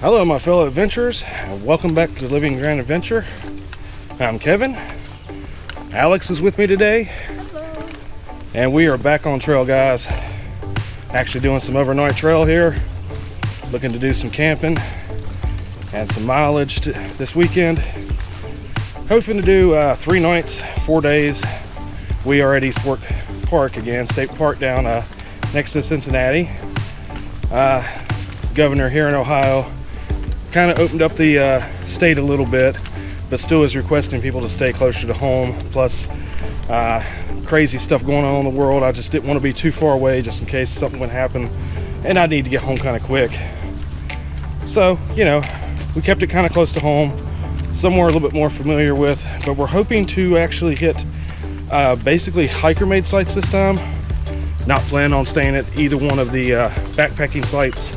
Hello, my fellow adventurers, and welcome back to Living Grand Adventure. I'm Kevin. Alex is with me today. Hello. And we are back on trail, guys. Actually doing some overnight trail here. Looking to do some camping and some mileage this weekend. Hoping to do 3 nights, 4 days. We are at East Fork Park again, State Park down next to Cincinnati. Governor here in Ohio kind of opened up the state a little bit, but still is requesting people to stay closer to home. Plus crazy stuff going on in the world. I just didn't want to be too far away just in case something would happen and I need to get home kind of quick. So, you know, we kept it kind of close to home, somewhere a little bit more familiar with, but we're hoping to actually hit basically hiker made sites this time. Not planning on staying at either one of the backpacking sites.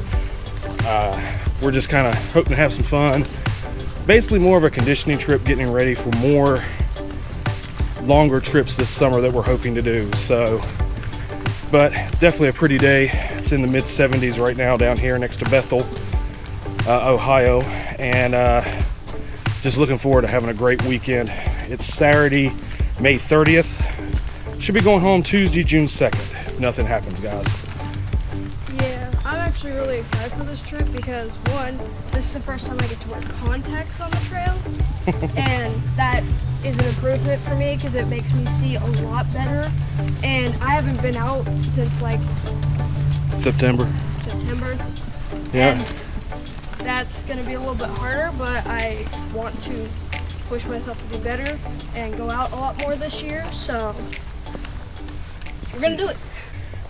We're just kind of hoping to have some fun. Basically more of a conditioning trip, getting ready for more longer trips this summer that we're hoping to do. So, but it's definitely a pretty day. It's in the mid 70s right now down here next to Bethel, Ohio, and just looking forward to having a great weekend. It's Saturday, May 30th. Should be going home Tuesday, June 2nd. If nothing happens, guys. I'm actually really excited for this trip because, one, this is the first time I get to wear contacts on the trail, and that is an improvement for me because it makes me see a lot better. And I haven't been out since like September. Yeah. And that's going to be a little bit harder, but I want to push myself to do better and go out a lot more this year, so we're going to do it.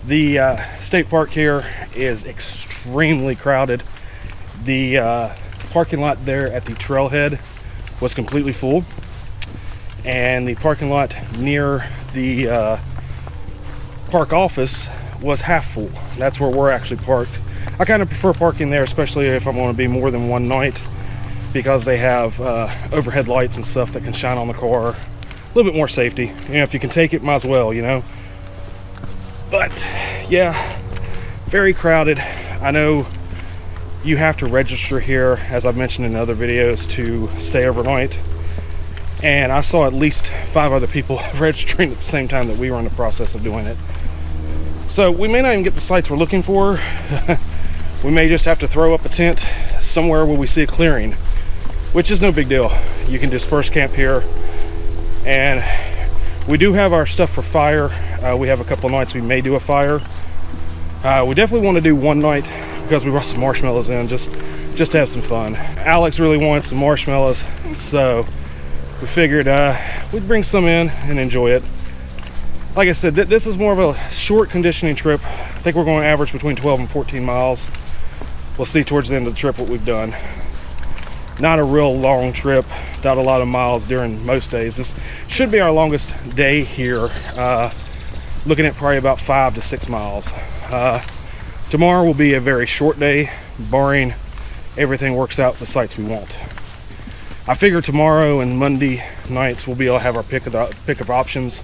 The state park here is extremely crowded. The parking lot there at the trailhead was completely full, and the parking lot near the park office was half full. That's where we're actually parked. I kind of prefer parking there, especially if I'm going to be more than one night, because they have overhead lights and stuff that can shine on the car. A little bit more safety. You know, if you can take it, might as well, you know. But yeah, very crowded. I know you have to register here, as I've mentioned in other videos, to stay overnight. And I saw at least 5 other people registering at the same time that we were in the process of doing it. So we may not even get the sites we're looking for. We may just have to throw up a tent somewhere where we see a clearing, which is no big deal. You can disperse camp here. And we do have our stuff for fire. We have a couple of nights we may do a fire. We definitely want to do one night because we brought some marshmallows in just to have some fun. Alex really wanted some marshmallows, so we figured we'd bring some in and enjoy it. Like I said, this is more of a short conditioning trip. I think we're going to average between 12 and 14 miles. We'll see towards the end of the trip what we've done. Not a real long trip, not a lot of miles during most days. This should be our longest day here. Looking at probably about 5 to 6 miles. Tomorrow will be a very short day, barring everything works out the sites we want. I figure tomorrow and Monday nights we'll be able to have our pick of options.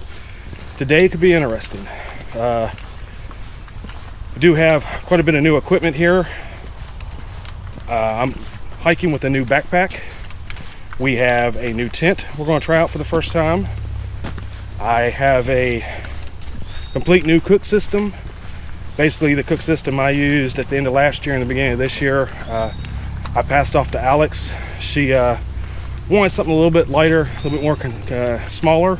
Today could be interesting. We do have quite a bit of new equipment here. I'm hiking with a new backpack. We have a new tent we're going to try out for the first time. I have a complete new cook system. Basically the cook system I used at the end of last year and the beginning of this year, I passed off to Alex. She wanted something a little bit lighter, a little bit more smaller,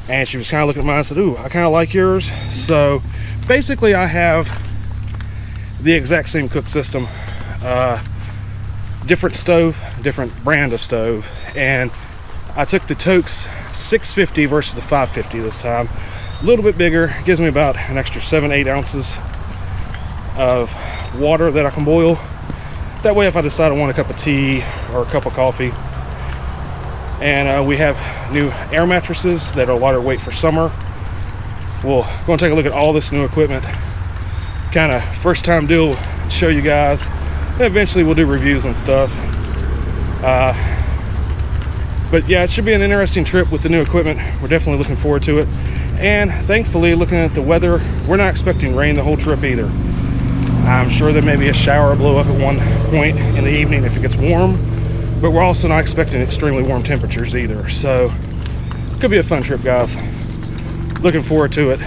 and she was kind of looking at mine and said, ooh, I kind of like yours. So basically I have the exact same cook system, different stove, different brand of stove, and I took the Toke's 650 versus the 550 this time. A little bit bigger, gives me about an extra 7-8 ounces of water that I can boil. That way if I decide I want a cup of tea or a cup of coffee. And we have new air mattresses that are lighter weight for summer. We'll go and take a look at all this new equipment. Kind of first time deal, show you guys. And eventually we'll do reviews and stuff. But yeah, it should be an interesting trip with the new equipment. We're definitely looking forward to it. And thankfully, looking at the weather, we're not expecting rain the whole trip either. I'm sure there may be a shower blow up at one point in the evening if it gets warm, but we're also not expecting extremely warm temperatures either. So could be a fun trip, guys. Looking forward to it.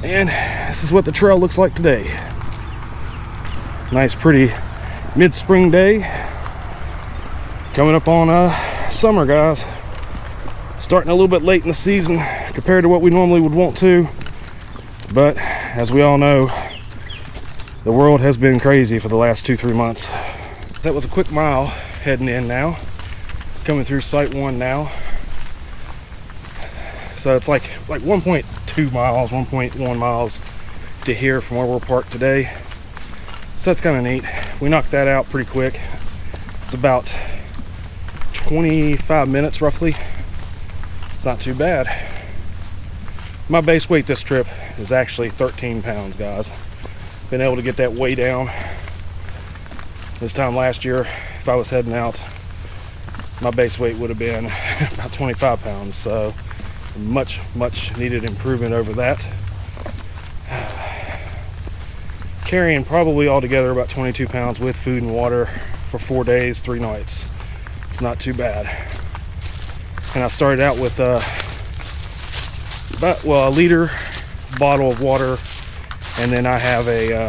And this is what the trail looks like today. Nice, pretty mid-spring day. Coming up on summer, guys. Starting a little bit late in the season compared to what we normally would want to. But as we all know, the world has been crazy for the last 2-3 months. That was a quick mile heading in now. Coming through Site 1 now. So it's like 1.2 miles, 1.1 miles to here from where we're parked today. So that's kind of neat. We knocked that out pretty quick. It's about 25 minutes roughly. It's not too bad. My base weight this trip is actually 13 pounds, guys. Been able to get that way down. This time last year, if I was heading out, my base weight would have been about 25 pounds. So much needed improvement over that. Carrying probably altogether about 22 pounds with food and water for 4 days, 3 nights. It's not too bad. And I started out with a liter bottle of water, and then I have a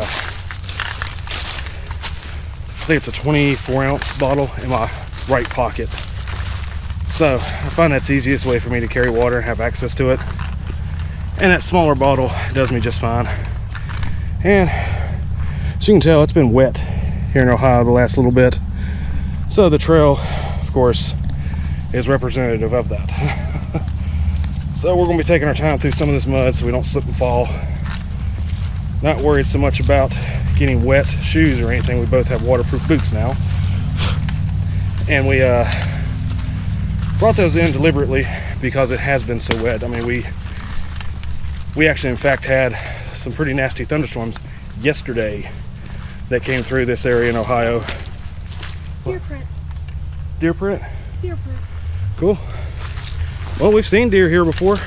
I think it's a 24-ounce bottle in my right pocket. So I find that's the easiest way for me to carry water and have access to it. And that smaller bottle does me just fine. And as you can tell, it's been wet here in Ohio the last little bit. So the trail, of course, is representative of that. So we're going to be taking our time through some of this mud so we don't slip and fall. Not worried so much about getting wet shoes or anything. We both have waterproof boots now. And we brought those in deliberately because it has been so wet. I mean, we actually in fact had some pretty nasty thunderstorms yesterday that came through this area in Ohio. Deer print. Deer print? Deer print. Cool. Well, we've seen deer here before.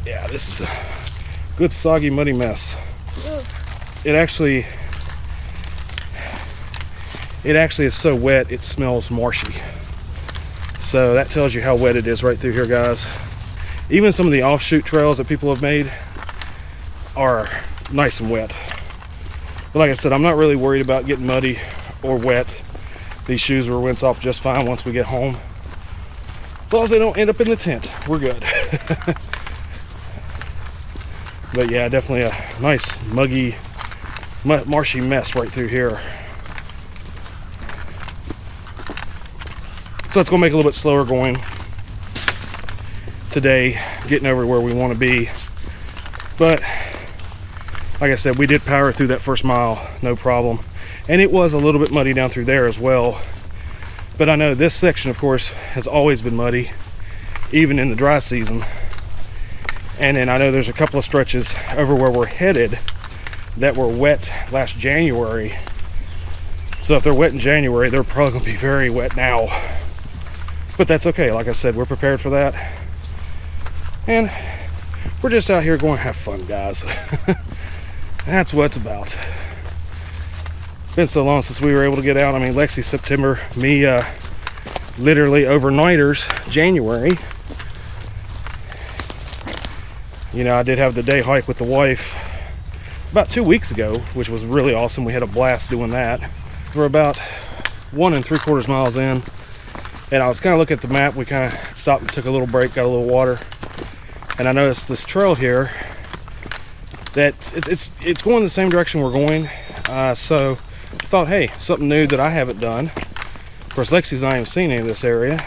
Yeah, this is a good soggy muddy mess. Ugh. It actually is so wet it smells marshy. So that tells you how wet it is right through here, guys. Even some of the offshoot trails that people have made are nice and wet. But like I said, I'm not really worried about getting muddy or wet. These shoes will rinse off just fine once we get home. As long as they don't end up in the tent, we're good. But yeah, definitely a nice muggy, marshy mess right through here. So it's going to make it a little bit slower going today, getting over where we want to be. But like I said, we did power through that first mile, no problem. And it was a little bit muddy down through there as well. But I know this section, of course, has always been muddy, even in the dry season. And then I know there's a couple of stretches over where we're headed that were wet last January. So if they're wet in January, they're probably going to be very wet now. But that's okay. Like I said, we're prepared for that. And we're just out here going to have fun, guys. That's what it's about. Been so long since we were able to get out. I mean, Lexi September, me literally overnighters January. You know, I did have the day hike with the wife about 2 weeks ago, which was really awesome. We had a blast doing that. We're about 1 3/4 miles in, and I was kind of looking at the map. We kind of stopped and took a little break, got a little water, and I noticed this trail here that it's going the same direction we're going. So I thought, hey, something new that I haven't done. Of course, Lexi's not even seen any of this area,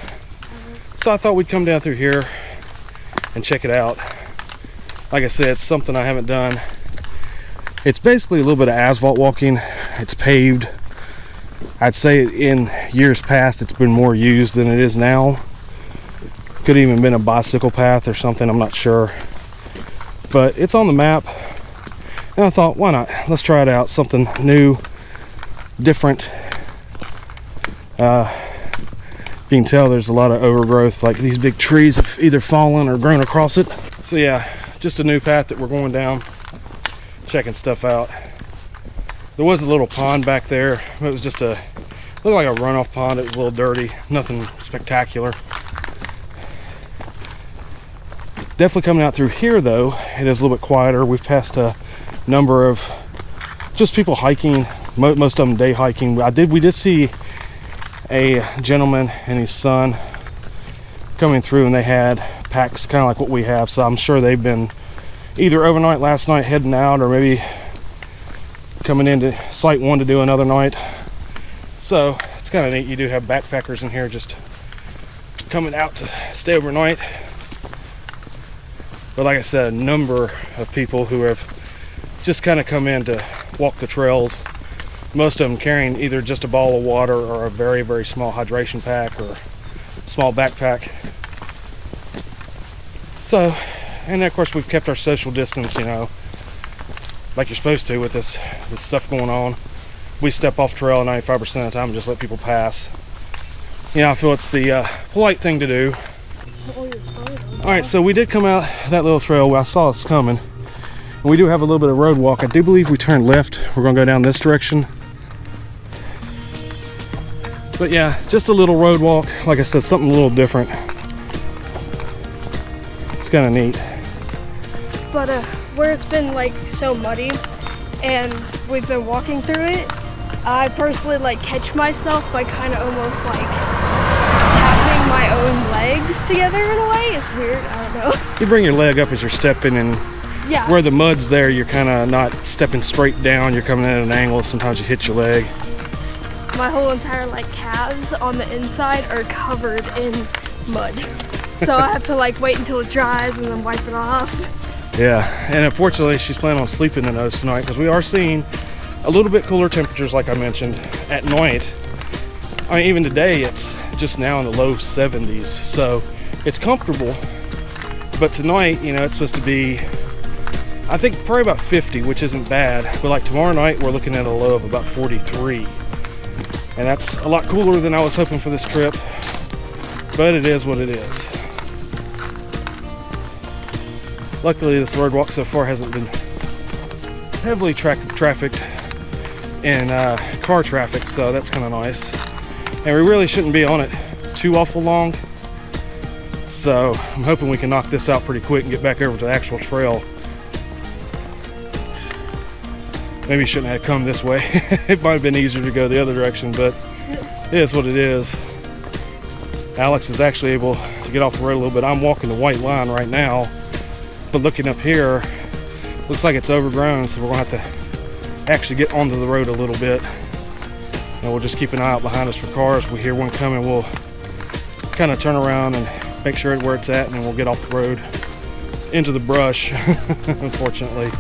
so I thought we'd come down through here and check it out. Like I said, it's something I haven't done. It's basically a little bit of asphalt walking. It's paved. I'd say in years past it's been more used than it is now. Could have even been a bicycle path or something, I'm not sure. But it's on the map. And I thought, why not? Let's try it out. Something new, different. You can tell there's a lot of overgrowth, like these big trees have either fallen or grown across it. So yeah, just a new path that we're going down. checking stuff out. There was a little pond back there. It was just looked like a runoff pond. It was a little dirty, nothing spectacular. Definitely coming out through here though, it is a little bit quieter. We've passed a number of just people hiking, most of them day hiking. We did see a gentleman and his son coming through, and they had packs kind of like what we have, so I'm sure they've been either overnight last night heading out, or maybe coming into site one to do another night. So it's kind of neat. You do have backpackers in here just coming out to stay overnight. But like I said, a number of people who have just kind of come in to walk the trails, most of them carrying either just a bottle of water or a very, very small hydration pack or small backpack. So, and of course we've kept our social distance, you know, like you're supposed to with this stuff going on. We step off trail 95% of the time and just let people pass. You know, I feel it's the polite thing to do. Alright, so we did come out that little trail where I saw us coming. And we do have a little bit of road walk. I do believe we turned left. We're going to go down this direction. But yeah, just a little road walk. Like I said, something a little different. It's kind of neat. But where it's been like so muddy and we've been walking through it, I personally like catch myself by kind of almost like tapping my own legs together in a way. It's weird, I don't know. You bring your leg up as you're stepping, and yeah, where the mud's there, you're kind of not stepping straight down. You're coming in at an angle. Sometimes you hit your leg. my whole entire like calves on the inside are covered in mud. So I have to like wait until it dries and then wipe it off. Yeah, and unfortunately she's planning on sleeping in those tonight because we are seeing a little bit cooler temperatures like I mentioned at night. I mean, even today it's just now in the low 70s, so it's comfortable. But tonight, you know, it's supposed to be, I think, probably about 50, which isn't bad. But like tomorrow night, we're looking at a low of about 43. And that's a lot cooler than I was hoping for this trip. But it is what it is. Luckily, this road walk so far hasn't been heavily trafficked in car traffic, so that's kind of nice. And we really shouldn't be on it too awful long. So I'm hoping we can knock this out pretty quick and get back over to the actual trail. Maybe shouldn't have come this way. It might have been easier to go the other direction, but it is what it is. Alex is actually able to get off the road a little bit. I'm walking the white line right now, but looking up here, looks like it's overgrown, so we're gonna have to actually get onto the road a little bit. And we'll just keep an eye out behind us for cars. If we hear one coming, we'll kind of turn around and make sure where it's at, and then we'll get off the road into the brush, unfortunately,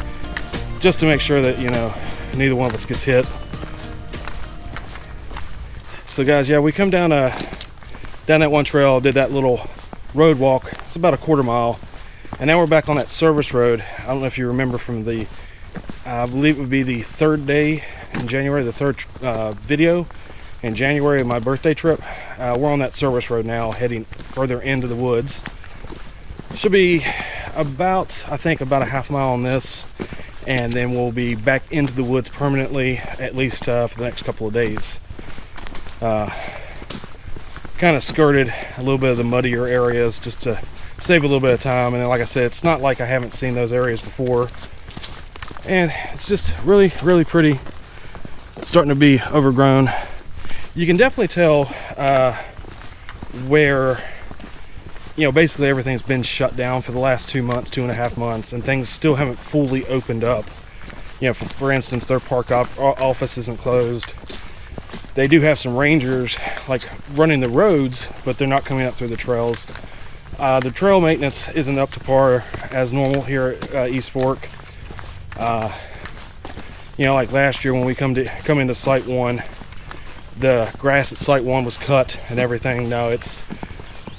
just to make sure that, you know, neither one of us gets hit. So guys, yeah, we come down that one trail, did that little road walk. It's about a quarter mile, and now we're back on that service road. I don't know if you remember from the, I believe it would be the third day in January, the third video in January of my birthday trip. We're on that service road now, heading further into the woods. Should be about, I think, about a half mile on this, and then we'll be back into the woods permanently, at least for the next couple of days. Kind of skirted a little bit of the muddier areas just to save a little bit of time. And then, like I said, it's not like I haven't seen those areas before, and it's just really, really pretty. It's starting to be overgrown. You can definitely tell where, you know, basically everything's been shut down for the last 2 months, 2.5 months, and things still haven't fully opened up. You know, for instance, their park office isn't closed. They do have some rangers like running the roads, but they're not coming up through the trails. The trail maintenance isn't up to par as normal here at East Fork. You know, like last year when we come into Site 1, the grass at Site 1 was cut and everything. Now it's,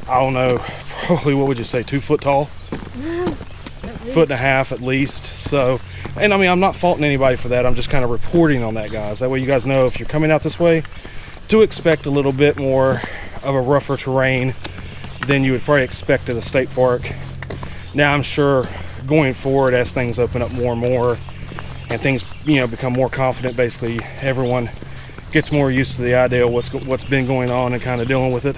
I don't know, probably, what would you say, 2 foot tall? Foot and a half at least. So, and I mean, I'm not faulting anybody for that. I'm just kind of reporting on that, guys. That way you guys know if you're coming out this way to expect a little bit more of a rougher terrain than you would probably expect at a state park. Now, I'm sure going forward as things open up more and more, and things, become more confident. Basically, everyone gets more used to the idea of what's been going on and kind of dealing with it,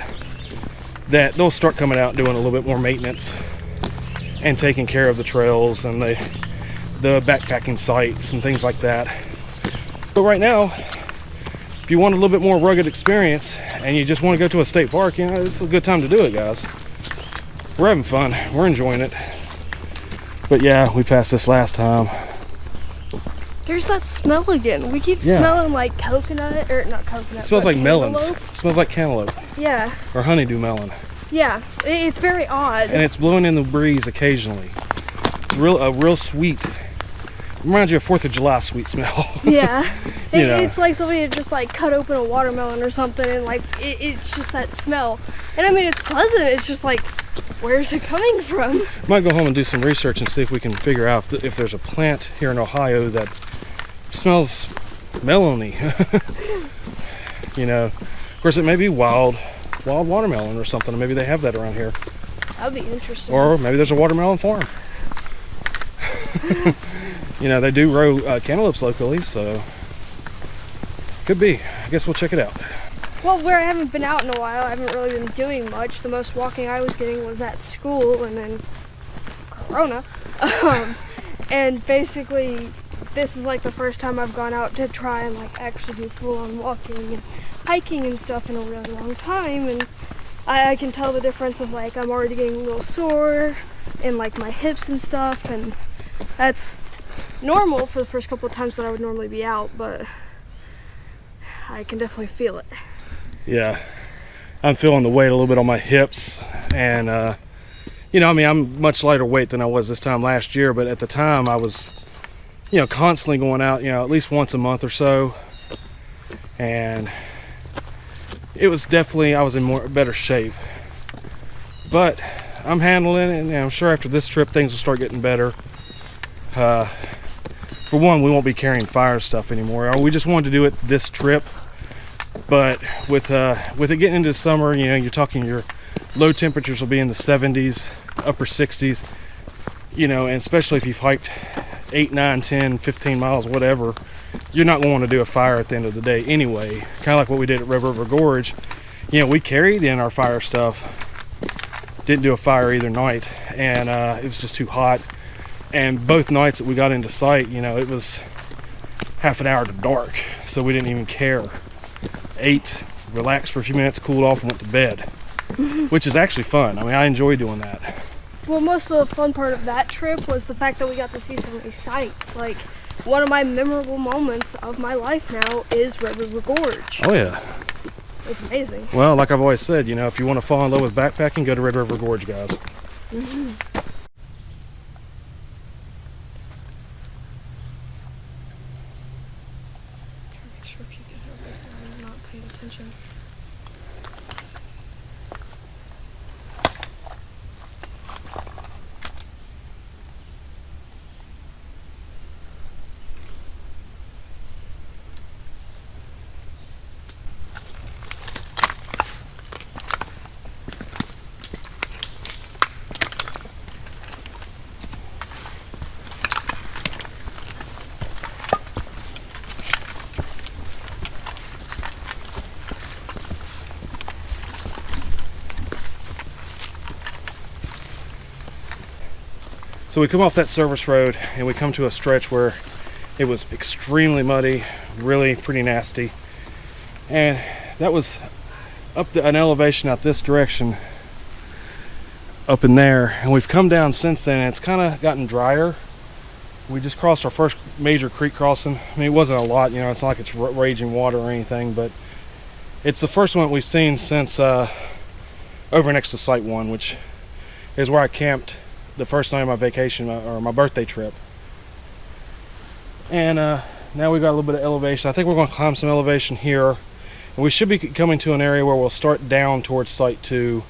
that they'll start coming out doing a little bit more maintenance and taking care of the trails and the backpacking sites and things like that. But right now, if you want a little bit more rugged experience and you just want to go to a state park, it's a good time to do it, guys. We're having fun. We're enjoying it. But yeah, we passed this last time. There's that smell again. We keep smelling like coconut, or not coconut. It smells like melons. cantaloupe. It smells like cantaloupe Yeah, or honeydew melon. yeah. It's very odd. And it's blowing in the breeze occasionally. It's a real sweet. Reminds you of 4th of July sweet smell. Yeah. You know. It's like somebody had just like cut open a watermelon or something, and like it's just that smell. And I mean, it's pleasant. It's just like, where's it coming from? Might go home and do some research and see if we can figure out if there's a plant here in Ohio that smells melony. Of course, it may be wild watermelon or something. Maybe they have that around here. That'd be interesting. Or maybe there's a watermelon farm. They do grow cantaloupes locally, so could be. I guess we'll check it out. Well, where I haven't been out in a while, I haven't really been doing much. The most walking I was getting was at school, and then Corona. And basically, this is like the first time I've gone out to try and like actually do full-on walking and hiking and stuff in a really long time. And I can tell the difference of like I'm already getting a little sore in like my hips and stuff, and that's normal for the first couple of times that I would normally be out, but I can definitely feel it. Yeah, I'm feeling the weight a little bit on my hips, and I'm much lighter weight than I was this time last year, but at the time I was constantly going out, at least once a month or so, and it was definitely, I was in better shape, but I'm handling it, and I'm sure after this trip things will start getting better. For one, we won't be carrying fire stuff anymore. We just wanted to do it this trip, but with it getting into summer, you're talking your low temperatures will be in the 70s, upper 60s, and especially if you've hiked 8, 9, 10, 15 miles, whatever, you're not going to want to do a fire at the end of the day anyway. Kind of like what we did at Red River Gorge. We carried in our fire stuff, didn't do a fire either night, and it was just too hot. And both nights that we got into sight, it was half an hour to dark, so we didn't even care. Ate, relaxed for a few minutes, cooled off, and went to bed, which is actually fun. I mean, I enjoy doing that. Well, most of the fun part of that trip was the fact that we got to see so many sights. Like, one of my memorable moments of my life now is Red River Gorge. Oh yeah. It's amazing. Well, like I've always said, if you want to fall in love with backpacking, go to Red River Gorge, guys. Make sure if you can hear it, I'm not paying attention. So we come off that service road and we come to a stretch where it was extremely muddy, really pretty nasty. And that was up an elevation out this direction, up in there. And we've come down since then, and it's kind of gotten drier. We just crossed our first major creek crossing. I mean, it wasn't a lot, it's not like it's raging water or anything, but it's the first one we've seen since over next to Site 1, which is where I camped the first night of my vacation, or my birthday trip. And now we've got a little bit of elevation. I think we're going to climb some elevation here, and we should be coming to an area where we'll start down towards Site 2.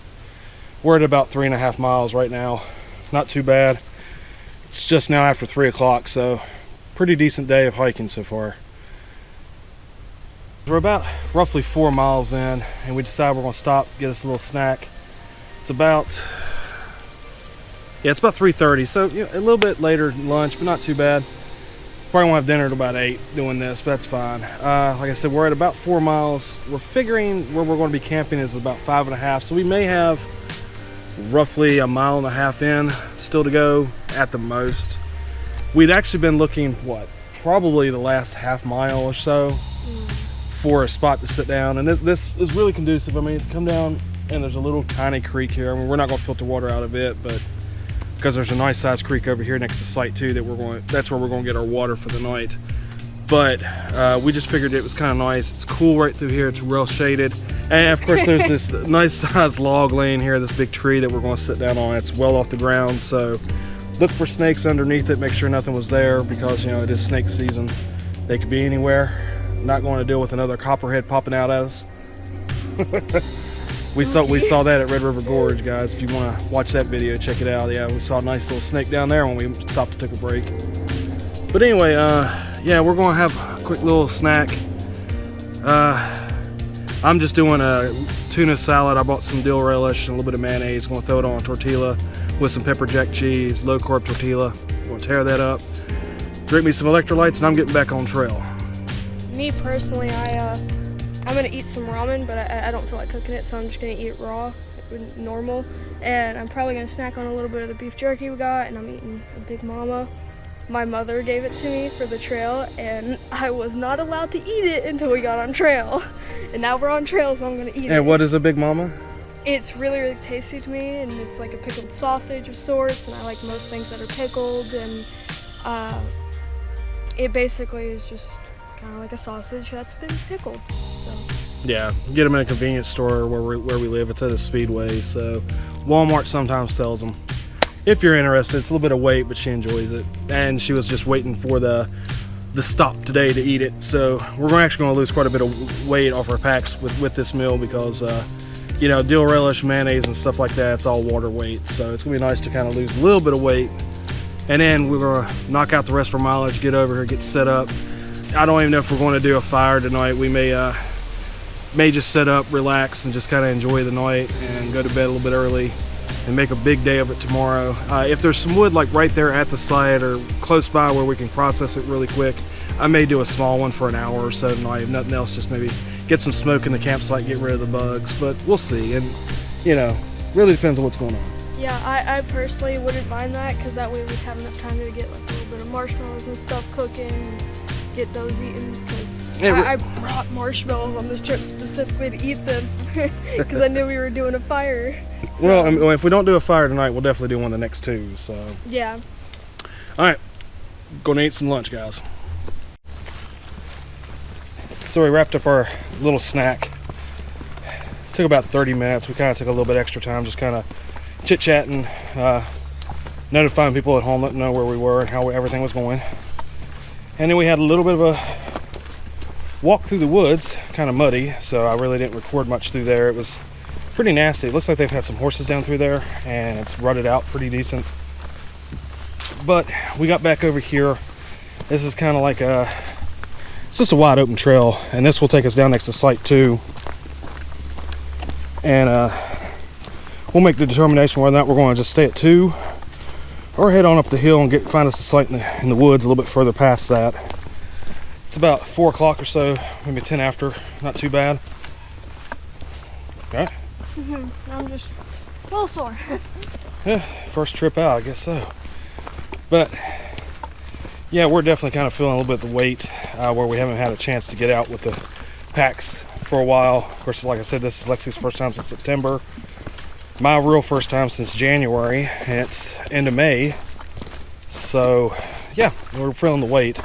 We're at about 3.5 miles right now. Not too bad. It's just now after 3 o'clock, so pretty decent day of hiking so far. We're about roughly 4 miles in, and we decide we're going to stop, get us a little snack. It's about 3:30, so a little bit later lunch, but not too bad. Probably won't have dinner at about 8 doing this, but that's fine. Like I said, we're at about 4 miles. We're figuring where we're going to be camping is about 5.5, so we may have roughly 1.5 miles in still to go at the most. We'd actually been looking, probably the last half mile or so for a spot to sit down, and this is really conducive. I mean, it's come down and there's a little tiny creek here. I mean, we're not going to filter water out of it, but because there's a nice sized creek over here next to site too that's where we're going to get our water for the night. But we just figured it was kind of nice. It's cool right through here. It's well shaded, and of course there's this nice sized log laying here, this big tree that we're going to sit down on. It's well off the ground, so look for snakes underneath it. Make sure nothing was there, because it is snake season. They could be anywhere. Not going to deal with another copperhead popping out at us. We saw that at Red River Gorge, guys. If you want to watch that video, check it out. Yeah, we saw a nice little snake down there when we stopped and took a break. But anyway, yeah, we're going to have a quick little snack. I'm just doing a tuna salad. I bought some dill relish and a little bit of mayonnaise. Going to throw it on a tortilla with some pepper jack cheese, low carb tortilla. Going to tear that up. Drink me some electrolytes, and I'm getting back on trail. Me personally, I'm gonna eat some ramen, but I don't feel like cooking it, so I'm just gonna eat it raw, normal. And I'm probably gonna snack on a little bit of the beef jerky we got, and I'm eating a Big Mama. My mother gave it to me for the trail, and I was not allowed to eat it until we got on trail. And now we're on trail, so I'm gonna eat it. And what is a Big Mama? It's really, really tasty to me, and it's like a pickled sausage of sorts, and I like most things that are pickled, and it basically is just kind of like a sausage that's been pickled. So. Yeah, get them in a convenience store where we live. It's at a Speedway, so Walmart sometimes sells them. If you're interested, it's a little bit of weight, but she enjoys it. And she was just waiting for the stop today to eat it. So we're actually going to lose quite a bit of weight off our packs with this meal, because dill relish, mayonnaise, and stuff like that, it's all water weight. So it's going to be nice to kind of lose a little bit of weight. And then we're going to knock out the rest of our mileage, get over here, get set up. I don't even know if we're going to do a fire tonight. We may just set up, relax, and just kind of enjoy the night and go to bed a little bit early and make a big day of it tomorrow. If there's some wood like right there at the site or close by where we can process it really quick, I may do a small one for an hour or so tonight. If nothing else, just maybe get some smoke in the campsite, get rid of the bugs. But we'll see. And really depends on what's going on. Yeah, I personally wouldn't mind that, because that way we'd have enough time to get like a little bit of marshmallows and stuff cooking and get those eaten, because I brought marshmallows on this trip specifically to eat them because I knew we were doing a fire. So. Well, if we don't do a fire tonight, we'll definitely do one the next two. So yeah. All right, gonna eat some lunch, guys. So we wrapped up our little snack. Took about 30 minutes. We kind of took a little bit extra time, just kind of chit-chatting, notifying people at home, letting them know where we were and how everything was going. And then we had a little bit of a walk through the woods, kind of muddy, so I really didn't record much through there. It was pretty nasty. It looks like they've had some horses down through there, and it's rutted out pretty decent. But we got back over here. This is kind of like it's just a wide open trail, and this will take us down next to site 2. And we'll make the determination whether or not we're going to just stay at 2 or head on up the hill and find us a site in the woods a little bit further past that. It's about 4 o'clock or so, maybe 10 after. Not too bad. Okay. I'm just a little sore. Yeah, first trip out, I guess so. But yeah, we're definitely kind of feeling a little bit of the weight where we haven't had a chance to get out with the packs for a while. Of course, like I said, this is Lexi's first time since September. My real first time since January, and it's end of May. So yeah, we're feeling the weight.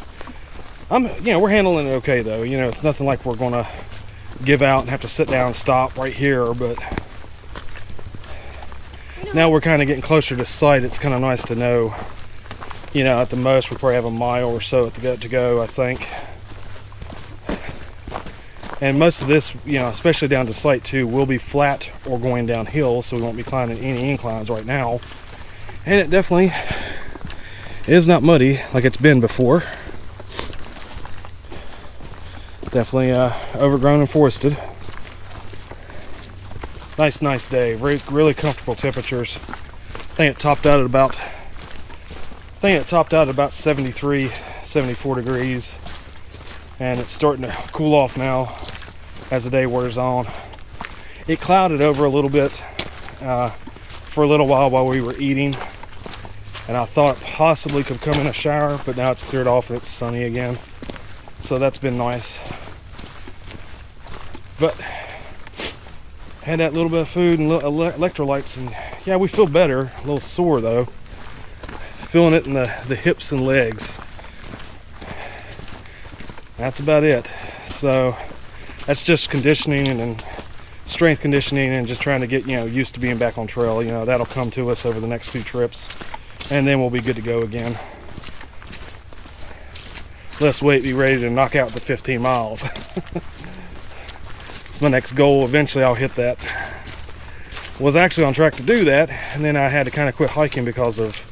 We're handling it okay though. It's nothing like we're gonna give out and have to sit down and stop right here, but now we're kind of getting closer to site. It's kind of nice to know, at the most we probably have a mile or so to go, I think. And most of this, especially down to site 2, will be flat or going downhill, so we won't be climbing any inclines right now. And it definitely is not muddy like it's been before. Definitely overgrown and forested. Nice day. Really comfortable temperatures. I think it topped out at about 73, 74 degrees, and it's starting to cool off now as the day wears on. It clouded over a little bit for a little while we were eating, and I thought it possibly could come in a shower, but now it's cleared off and it's sunny again, so that's been nice. But had that little bit of food and electrolytes, and yeah, we feel better. A little sore though, feeling it in the hips and legs. That's about it. So that's just conditioning and strength conditioning, and just trying to get used to being back on trail. That'll come to us over the next few trips, and then we'll be good to go again. Let's wait, be ready to knock out the 15 miles. It's my next goal. Eventually I'll hit that. Was actually on track to do that, and then I had to kind of quit hiking because of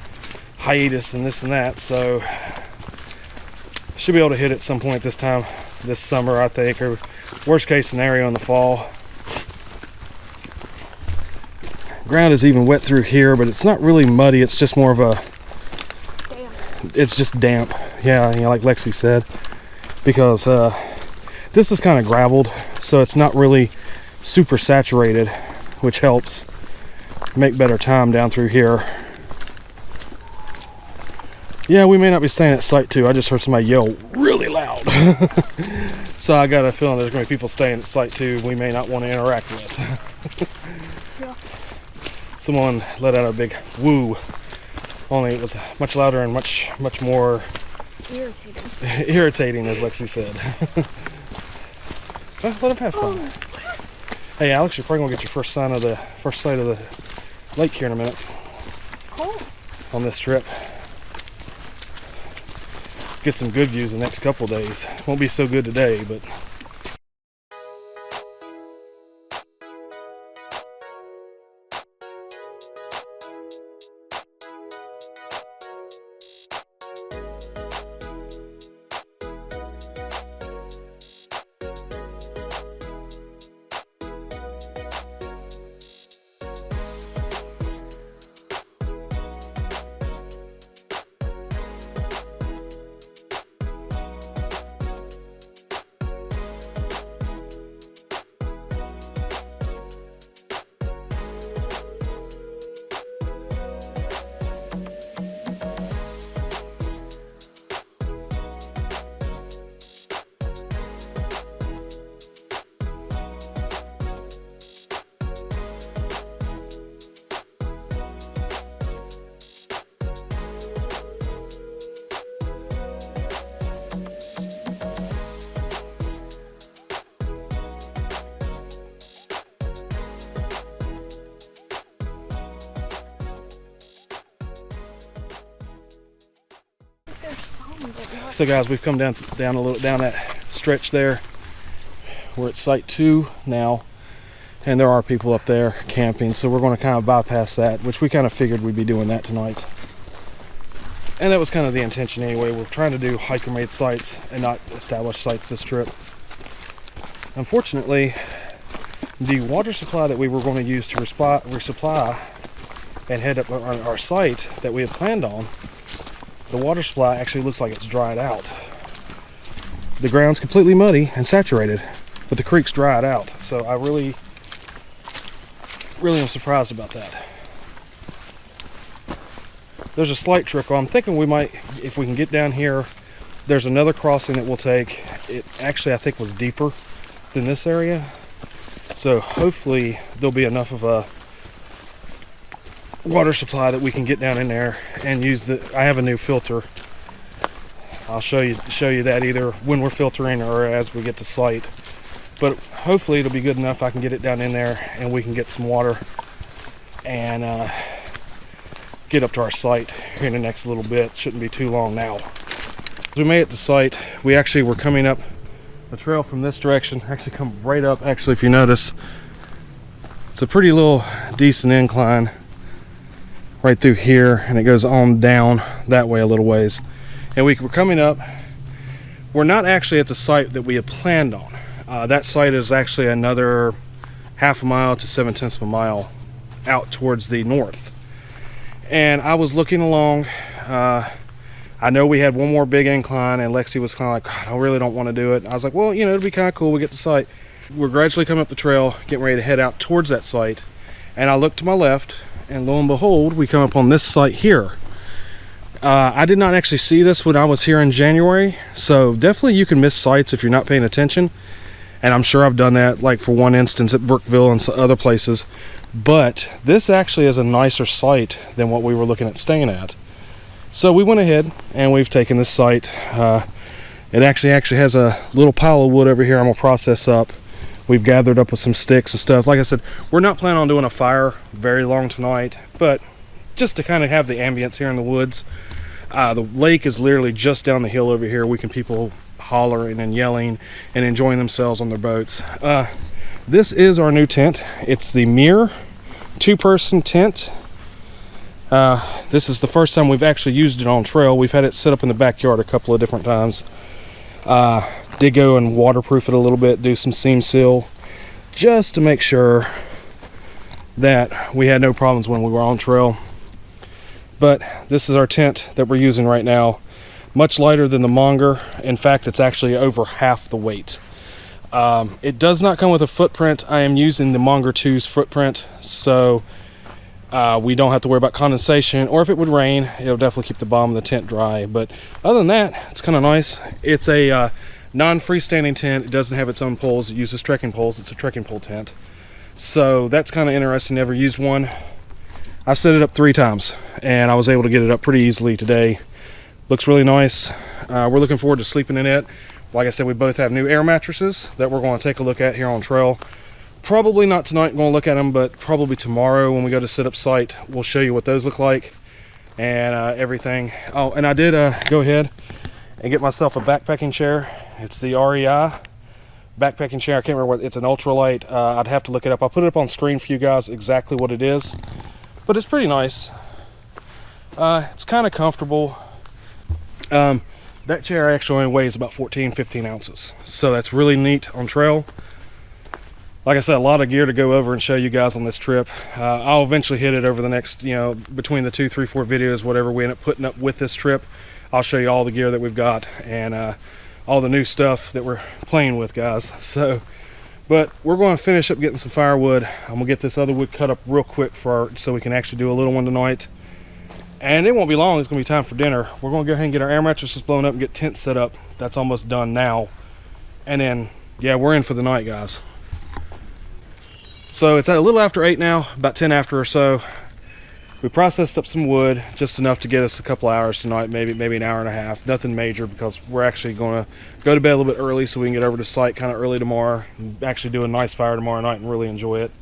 hiatus and this and that, so should be able to hit it some point this summer, I think, or worst case scenario in the fall. Ground is even wet through here, but it's not really muddy. It's just more of a it's just damp. Yeah, like Lexi said, because this is kind of graveled, so it's not really super saturated, which helps make better time down through here. Yeah, we may not be staying at site 2. I just heard somebody yell really loud. So I got a feeling there's going to be people staying at site 2 we may not want to interact with. Yeah. Someone let out a big woo, only it was much louder and much more irritating, as Lexi said. Well, let them have fun. Hey Alex, you're probably gonna get your first sight of the lake here in a minute. Cool. On this trip. Get some good views the next couple days. Won't be so good today, but so guys, we've come down a little down that stretch there. We're at site 2 now, and there are people up there camping, so we're going to kind of bypass that, which we kind of figured we'd be doing that tonight. And that was kind of the intention anyway. We're trying to do hiker-made sites and not established sites this trip. Unfortunately, the water supply that we were going to use to resupply and head up on our site that we had planned on, the water supply actually looks like it's dried out. The ground's completely muddy and saturated, but the creek's dried out. So I really am surprised about that. There's a slight trickle. I'm thinking we might, if we can get down here, there's another crossing that we'll take. It actually, I think, was deeper than this area. So hopefully there'll be enough of a water supply that we can get down in there and use I have a new filter. I'll show you that either when we're filtering or as we get to site, but hopefully it'll be good enough I can get it down in there and we can get some water and get up to our site here in the next little bit. Shouldn't be too long now. We made it to site. We actually were coming up a trail from this direction, actually come right up. Actually, if you notice, it's a pretty little decent incline right through here, and it goes on down that way a little ways, and we were coming up. We're not actually at the site that we had planned on. That site is actually another half a mile to 7/10 of a mile out towards the north. And I was looking along, I I know we had one more big incline, and Lexi was kind of like, God, I really don't want to do it. I was like, well, you know, it'd be kind of cool. We get to site. We're gradually coming up the trail, getting ready to head out towards that site. And I look to my left, and lo and behold, we come up on this site here. I did not actually see this when I was here in January, so definitely you can miss sites if you're not paying attention. And I'm sure I've done that, like for one instance at Brookville and some other places. But this actually is a nicer site than what we were looking at staying at. So we went ahead and we've taken this site. It actually has a little pile of wood over here I'm gonna process up. We've gathered up with some sticks and stuff. Like I said, we're not planning on doing a fire very long tonight, but just to kind of have the ambience here in the woods. The lake is literally just down the hill over here. We can people hollering and yelling and enjoying themselves on their boats. This is our new tent. It's the Mirror 2-person tent. This is the first time we've actually used it on trail. We've had it set up in the backyard a couple of different times. Did go and waterproof it a little bit, do some seam seal, just to make sure that we had no problems when we were on trail. But this is our tent that we're using right now. Much lighter than the Monger. In fact, it's actually over half the weight. It does not come with a footprint. I am using the Monger 2's footprint, so we don't have to worry about condensation, or if it would rain, it'll definitely keep the bottom of the tent dry. But other than that, it's kind of nice. It's a non-freestanding tent. It doesn't have its own poles. It uses trekking poles. It's a trekking pole tent. So that's kind of interesting. Never used one. I've set it up 3 times, and I was able to get it up pretty easily today. Looks really nice. We're looking forward to sleeping in it. Like I said, we both have new air mattresses that we're going to take a look at here on trail. Probably not tonight, going to look at them, but probably tomorrow when we go to set up site, we'll show you what those look like and everything. Oh, and I did go ahead and get myself a backpacking chair. It's the REI backpacking chair. I can't remember what, it's an ultralight. I'd have to look it up. I'll put it up on screen for you guys exactly what it is, but it's pretty nice. It's kind of comfortable. That chair actually only weighs about 14-15 ounces, so that's really neat on trail. Like I said, a lot of gear to go over and show you guys on this trip. I'll eventually hit it over the next, you know, between the 2, 3, 4 videos, whatever we end up putting up with this trip. I'll show you all the gear that we've got and all the new stuff that we're playing with, guys. So, but we're going to finish up getting some firewood. I'm gonna get this other wood cut up real quick so we can actually do a little one tonight. And it won't be long. It's gonna be time for dinner. We're gonna go ahead and get our air mattresses blown up and get tents set up. That's almost done now. And then, yeah, we're in for the night, guys. So it's a little after 8 now, about 10 after or so. We processed up some wood, just enough to get us a couple hours tonight, maybe an hour and a half. Nothing major, because we're actually going to go to bed a little bit early so we can get over to site kind of early tomorrow and actually do a nice fire tomorrow night and really enjoy it.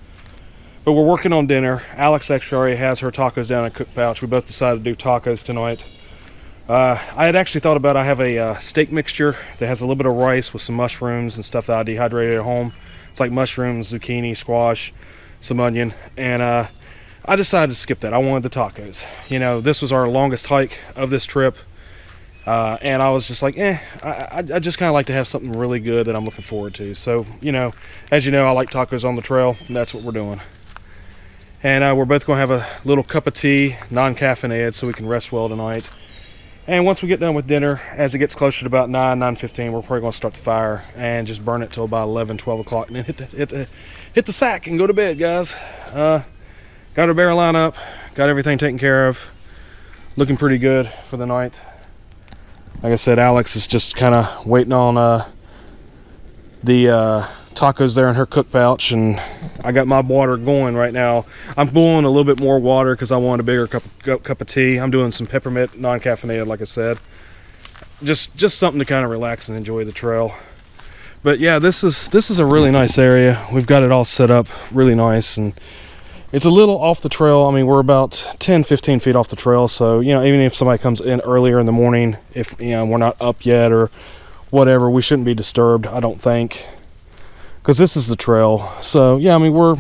But we're working on dinner. Alex actually already has her tacos down in a cook pouch. We both decided to do tacos tonight. I had actually thought about, I have a steak mixture that has a little bit of rice with some mushrooms and stuff that I dehydrated at home. It's like mushrooms, zucchini, squash, some onion, and I decided to skip that. I wanted the tacos. You know, this was our longest hike of this trip, and I was just like, I just kind of like to have something really good that I'm looking forward to. So, you know, as you know, I like tacos on the trail, and that's what we're doing. And we're both going to have a little cup of tea, non-caffeinated, so we can rest well tonight. And once we get done with dinner, as it gets closer to about 9:15, we're probably going to start the fire and just burn it till about 11, 12 o'clock, and then hit the sack and go to bed, guys. Got our bear line up, got everything taken care of, looking pretty good for the night. Like I said, Alex is just kind of waiting on the tacos there in her cook pouch, and I got my water going right now. I'm boiling a little bit more water because I want a bigger cup of tea. I'm doing some peppermint, non-caffeinated, like I said. Just something to kind of relax and enjoy the trail. But yeah, this is a really nice area. We've got it all set up really nice, and it's a little off the trail. I mean, we're about 10-15 feet off the trail, so, you know, even if somebody comes in earlier in the morning, if, you know, we're not up yet or whatever, we shouldn't be disturbed, I don't think, because this is the trail. So yeah, I mean, we're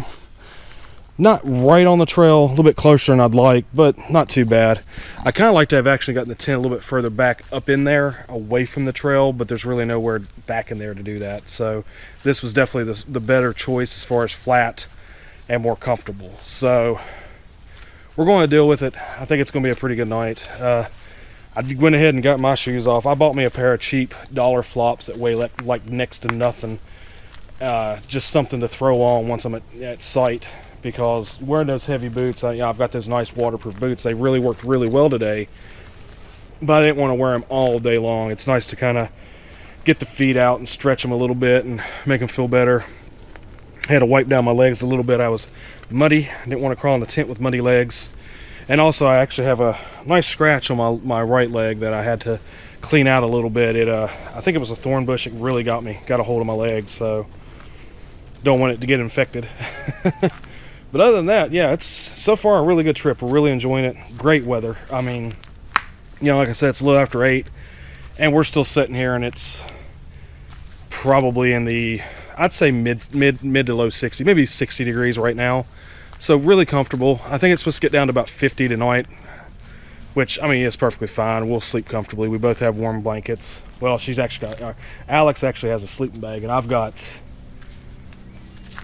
not right on the trail, a little bit closer than I'd like, but not too bad. I kind of like to have actually gotten the tent a little bit further back up in there, away from the trail, but there's really nowhere back in there to do that. So this was definitely the better choice as far as flat and more comfortable. So we're going to deal with it. I think it's going to be a pretty good night. I went ahead and got my shoes off. I bought me a pair of cheap dollar flops that weigh like next to nothing. Just something to throw on once I'm at site, because wearing those heavy boots, I've got those nice waterproof boots. They really worked really well today, but I didn't want to wear them all day long. It's nice to kind of get the feet out and stretch them a little bit and make them feel better. I had to wipe down my legs a little bit. I was muddy. I didn't want to crawl in the tent with muddy legs. And also, I actually have a nice scratch on my right leg that I had to clean out a little bit. I think it was a thorn bush. It really got a hold of my leg, so don't want it to get infected. But other than that, yeah, it's so far a really good trip. We're really enjoying it. Great weather. I mean, like I said, it's a little after 8, and we're still sitting here, and it's probably in the, I'd say mid to low 60, maybe 60 degrees right now. So really comfortable. I think it's supposed to get down to about 50 tonight, which, I mean, is perfectly fine. We'll sleep comfortably. We both have warm blankets. Well, she's actually got, Alex actually has a sleeping bag, and I've got,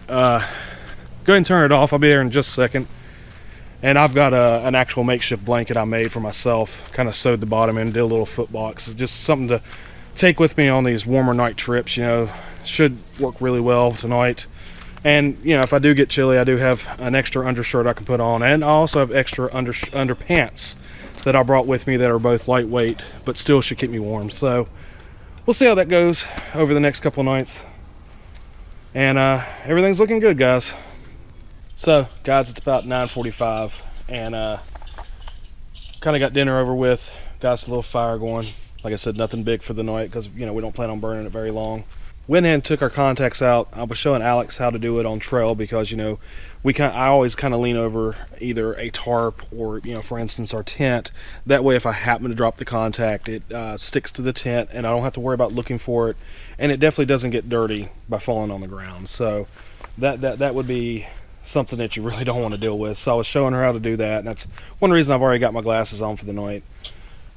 go ahead and turn it off. I'll be there in just a second. And I've got an actual makeshift blanket I made for myself. Kind of sewed the bottom in, did a little foot box. Just something to take with me on these warmer night trips. Should work really well tonight. And, if I do get chilly, I do have an extra undershirt I can put on. And I also have extra underpants that I brought with me that are both lightweight, but still should keep me warm. So we'll see how that goes over the next couple of nights. And everything's looking good, guys. So, guys, it's about 9:45, and kind of got dinner over with. Got us a little fire going. Like I said, nothing big for the night because, we don't plan on burning it very long. Went in and took our contacts out. I was showing Alex how to do it on trail because, I always kind of lean over either a tarp or, for instance, our tent. That way, if I happen to drop the contact, it sticks to the tent, and I don't have to worry about looking for it. And it definitely doesn't get dirty by falling on the ground. So that would be something that you really don't want to deal with. So I was showing her how to do that, and that's one reason I've already got my glasses on for the night.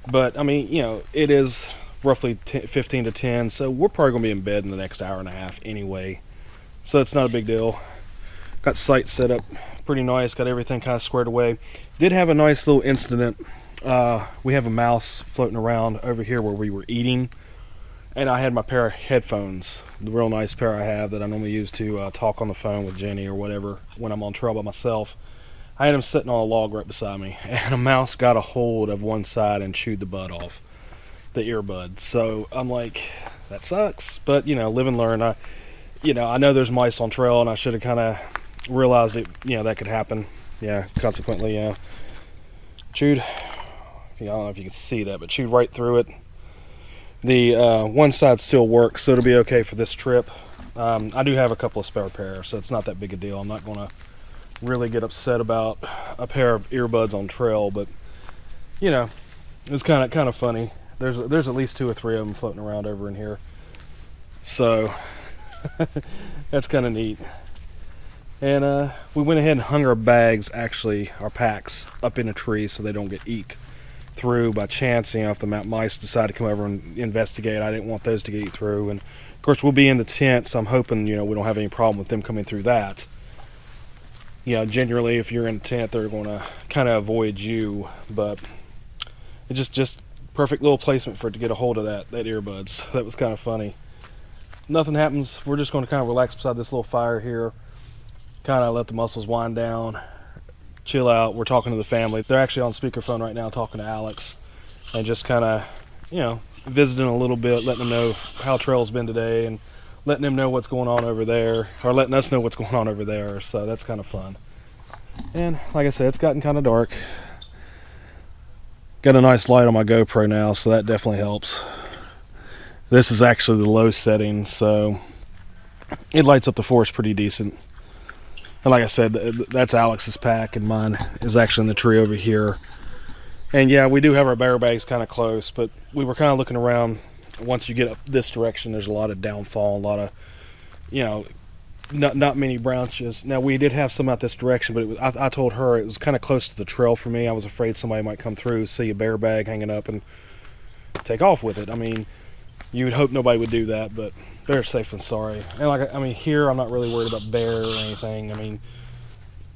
But, I mean, it is roughly 15 to 10, so we're probably going to be in bed in the next hour and a half anyway. So it's not a big deal. Got sight set up pretty nice, got everything kind of squared away. Did have a nice little incident. We have a mouse floating around over here where we were eating, and I had my pair of headphones, the real nice pair I have that I normally use to talk on the phone with Jenny or whatever when I'm on trail by myself. I had them sitting on a log right beside me, and a mouse got a hold of one side and chewed the bud off the earbud. So I'm like, that sucks, but live and learn. I know there's mice on trail, and I should have kind of realized it, that could happen. Consequently, chewed, I don't know if you can see that, but chewed right through it. The one side still works, so it'll be okay for this trip. I do have a couple of spare pairs, so it's not that big a deal. I'm not going to really get upset about a pair of earbuds on trail, but it's kind of funny. There's at least 2 or 3 of them floating around over in here, so that's kind of neat. And we went ahead and hung our bags, actually our packs, up in a tree so they don't get eat through by chance. If the mice decide to come over and investigate, I didn't want those to get eat through. And of course we'll be in the tent, so I'm hoping we don't have any problem with them coming through that. Generally if you're in a tent, they're going to kind of avoid you, but it's just perfect little placement for it to get a hold of that earbuds. So that was kind of funny. Nothing happens. We're just going to kind of relax beside this little fire here, kind of let the muscles wind down, chill out. We're talking to the family. They're actually on speakerphone right now talking to Alex, and just kind of visiting a little bit, letting them know how trail's been today, and letting them know what's going on over there, or letting us know what's going on over there. So that's kind of fun. And like I said, it's gotten kind of dark. Got a nice light on my GoPro now, so that definitely helps. This is actually the low setting, so it lights up the forest pretty decent. And like I said, that's Alex's pack, and mine is actually in the tree over here. And yeah, we do have our bear bags kind of close, but we were kind of looking around. Once you get up this direction, there's a lot of downfall, a lot of, not many branches. Now, we did have some out this direction, but I told her it was kind of close to the trail for me. I was afraid somebody might come through, see a bear bag hanging up, and take off with it. I mean, you would hope nobody would do that, but they're safe than sorry. And here I'm not really worried about bear or anything. I mean,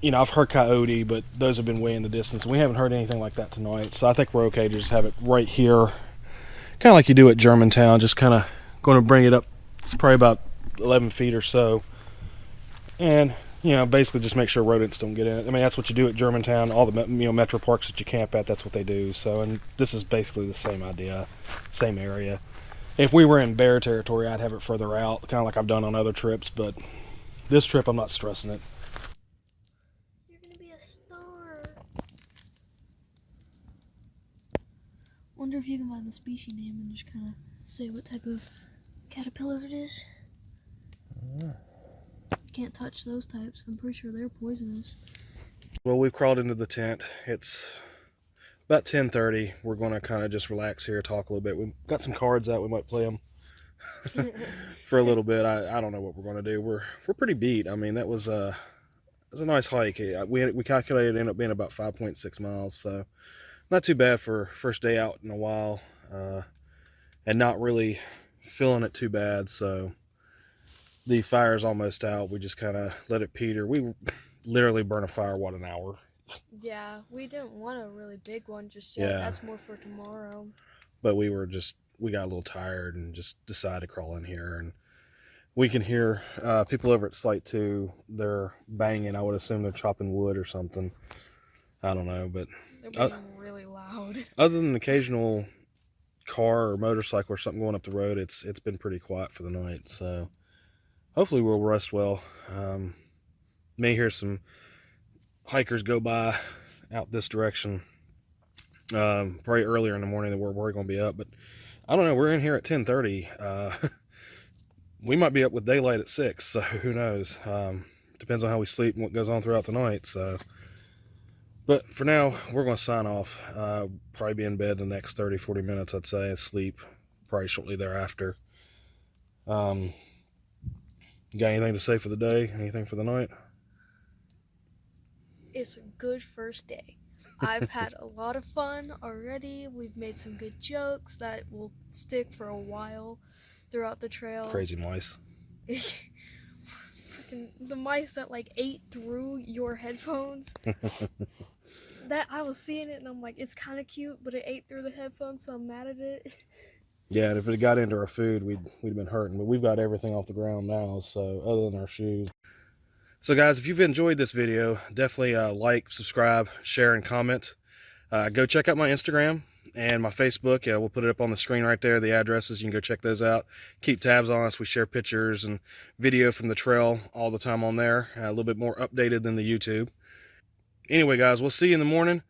you know, I've heard coyote, but those have been way in the distance. We haven't heard anything like that tonight, so I think we're okay to just have it right here, kind of like you do at Germantown. Just kind of going to bring it up. It's probably about 11 feet or so, and you know, basically just make sure rodents don't get in it. I mean, that's what you do at Germantown. All the metro parks that you camp at, that's what they do. So, and this is basically the same idea, same area. If we were in bear territory, I'd have it further out, kind of like I've done on other trips. But this trip, I'm not stressing it. You're gonna be a star. Wonder if you can find the species name and just kind of say what type of caterpillar it is. Can't touch those types. I'm pretty sure they're poisonous. Well, we've crawled into the tent. It's about 10:30. We're going to kind of just relax here, talk a little bit. We've got some cards out. We might play them for a little bit. I don't know what we're going to do. We're pretty beat. I mean, that was a nice hike. We calculated it ended up being about 5.6 miles, so not too bad for first day out in a while, and not really feeling it too bad. So the fire's almost out. We just kind of let it peter. We literally burn a fire, what, an hour? Yeah, we didn't want a really big one just yet. Yeah. That's more for tomorrow. But we got a little tired and just decided to crawl in here. And we can hear people over at Site 2. They're banging. I would assume they're chopping wood or something. I don't know, but They're being really loud. Other than an occasional car or motorcycle or something going up the road, it's been pretty quiet for the night. So hopefully we'll rest well. May hear some hikers go by out this direction probably earlier in the morning than we're going to be up, but I don't know. We're in here at 10:30. We might be up with daylight at 6, so who knows. Depends on how we sleep and what goes on throughout the night. So, but for now, we're going to sign off. Probably be in bed the next 30-40 minutes, I'd say, and sleep probably shortly thereafter. You got anything to say for the day? Anything for the night? It's a good first day. I've had a lot of fun already. We've made some good jokes that will stick for a while throughout the trail. Crazy mice. Freaking the mice that like ate through your headphones. That I was seeing it and I'm like, it's kind of cute, but it ate through the headphones, so I'm mad at it. Yeah, and if it got into our food, we'd have been hurting. But we've got everything off the ground now, so other than our shoes. So guys, if you've enjoyed this video, definitely like, subscribe, share, and comment. Go check out my Instagram and my Facebook. Yeah, we'll put it up on the screen right there, the addresses. You can go check those out. Keep tabs on us. We share pictures and video from the trail all the time on there. A little bit more updated than the YouTube. Anyway, guys, we'll see you in the morning.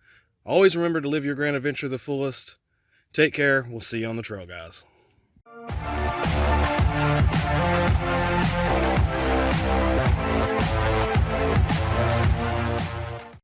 Always remember to live your grand adventure to the fullest. Take care. We'll see you on the trail, guys.